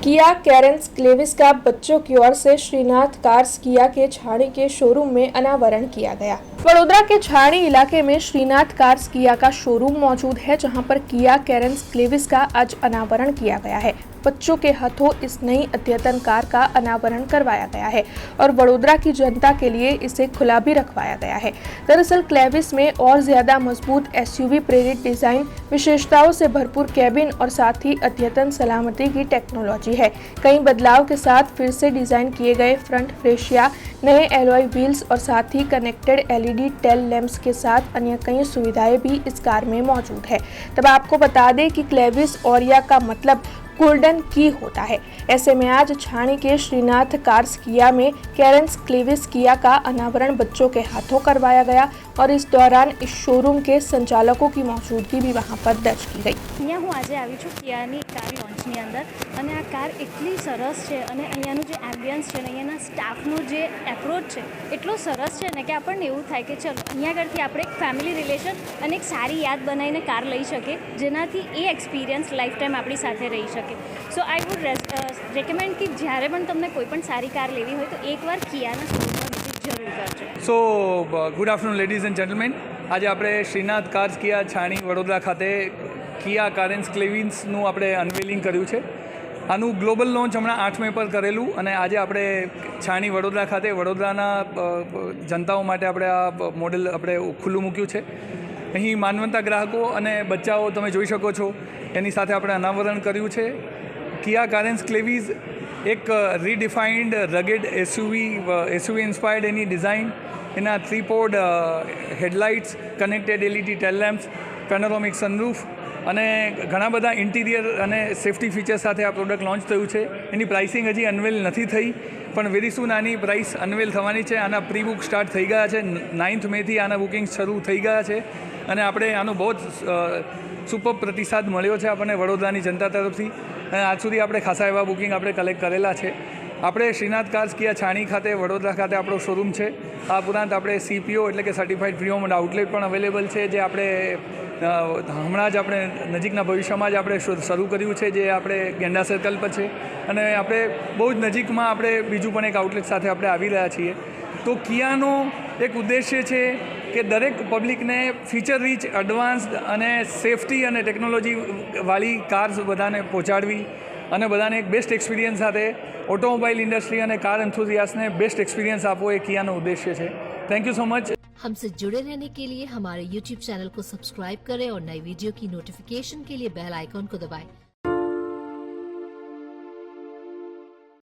किया Carens Clavis का बच्चों की ओर से श्रीनाथ कार्स किया के छाणी के शोरूम में अनावरण किया गया। वडोदरा के छाणी इलाके में श्रीनाथ कार्स किया का शोरूम मौजूद है, जहां पर किया कैरेंस क्लेविस का आज अनावरण किया गया है। बच्चों के हाथों इस नई अद्यतन कार का अनावरण करवाया गया है और वडोदरा की जनता के लिए इसे खुला भी रखवाया गया है। दरअसल क्लेविस में और ज्यादा मजबूत एसयूवी प्रेरित डिजाइन, विशेषताओं से भरपूर कैबिन और साथ ही अद्यतन सलामती की टेक्नोलॉजी है। कई बदलाव के साथ फिर से डिजाइन किए गए फ्रंट फेशिया, नए एलॉय व्हील्स और साथ ही कनेक्टेड एलईडी टेल लैंप्स के साथ अन्य कई सुविधाएं भी इस कार में मौजूद है। तब आपको बता दें कि क्लेविस ओरिया का मतलब गोल्डन की होता है। ऐसे में आज छाणी के श्रीनाथ कार्स किया में कैरेंस क्लेविस किया का अनावरण बच्चों के हाथों करवाया गया और इस दौरान इस शोरूम के संचालकों की मौजूदगी भी वहां पर दर्ज की गई। અહીંયા હું આજે આવી છું કિયાની કાર લોન્ચની અંદર અને આ કાર એટલી સરસ છે અને અહીંયાનું જે એમ્બિયન્સ છે ને અહીંયાના સ્ટાફનો જે એપ્રોચ છે એટલો સરસ છે ને કે આપણને એવું થાય કે ચલો અહીંયા આગળથી આપણે એક ફેમિલી રિલેશન અને એક સારી યાદ બનાવીને કાર લઈ શકીએ, જેનાથી એ એક્સપિરિયન્સ લાઈફ ટાઈમ આપણી સાથે રહી શકે। સો આઈ વુડ રેકમેન્ડ કે જ્યારે પણ તમને કોઈ પણ સારી કાર લેવી હોય તો એકવાર કિયાના શોરૂમમાં વિઝિટ જરૂર કરજો। સો good afternoon ladies and gentleman, આજે આપણે શ્રીનાથ કાર્સ કિયા છાણી વડોદરા ખાતે કિયા કારેન્સ ક્લેવિન્સનું આપણે અનવેલિંગ કર્યું છે। આનું ગ્લોબલ લોન્ચ હમણાં 8 મે પર કરેલું અને આજે આપણે છાણી વડોદરા ખાતે વડોદરાના જનતાઓ માટે આપણે આ મોડેલ આપણે ખુલ્લું મૂક્યું છે। અહીં માનવંતા ગ્રાહકો અને બચ્ચાઓ તમે જોઈ શકો છો, એની સાથે આપણે અનાવરણ કર્યું છે। કિયા કારેન્સ ક્લેવિસ એક રીડિફાઇન્ડ રગેડ એસયુવી ઇન્સ્પાયર્ડ એની ડિઝાઇન, એના 3 pod headlights, connected LED tail lamps, panoramic sunroof અને ઘણા બધા ઇન્ટિરિયર અને સેફ્ટી ફીચર સાથે આ પ્રોડક્ટ લોન્ચ થયું છે। એની પ્રાઇસિંગ હજી અનવેલ નથી થઈ, પણ વેરી સૂન આની પ્રાઇસ અનવેલ થવાની છે। આના પ્રી બુક સ્ટાર્ટ થઈ ગયા છે, 9th મેથી આના બુકિંગ શરૂ થઈ ગયા છે અને આપણે આનો બહુ જ સુપર પ્રતિસાદ મળ્યો છે આપણને વડોદરાની જનતા તરફથી અને આજ સુધી આપણે ખાસા એવા બુકિંગ આપણે કલેક્ટ કરેલા છે। આપણે શ્રીનાથ કાર્સ કિયા છાણી ખાતે વડોદરા ખાતે આપણો શોરૂમ છે। આ ઉપરાંત આપણે સીપીઓ એટલે કે સર્ટિફાઈડ પ્રી ઓન્ડ આઉટલેટ પણ અવેલેબલ છે, જે આપણે હમણાં જ આપણે નજીકના ભવિષ્યમાં જ આપણે શરૂ કર્યું છે, જે આપણે ગેંડા સર્કલ પર છે અને આપણે બહુ જ નજીકમાં આપણે બીજું પણ એક આઉટલેટ સાથે આપણે આવી રહ્યા છીએ। તો કિયાનો એક ઉદ્દેશ્ય છે કે દરેક પબ્લિકને ફીચર રીચ, એડવાન્સ્ડ અને સેફટી અને ટેકનોલોજીવાળી કાર્સ બધાને પહોંચાડવી અને બધાને એક બેસ્ટ એક્સપિરિયન્સ સાથે ઓટોમોબાઈલ ઇન્ડસ્ટ્રી અને કાર એન્થુસિયાસ્ટને बेस्ट एक्सपीरियंस आपको एक किया उद्देश्य है। Thank you so much. हमसे जुड़े रहने के लिए हमारे YouTube चैनल को सब्सक्राइब करें और नई वीडियो की नोटिफिकेशन के लिए बेल आइकॉन को दबाएं।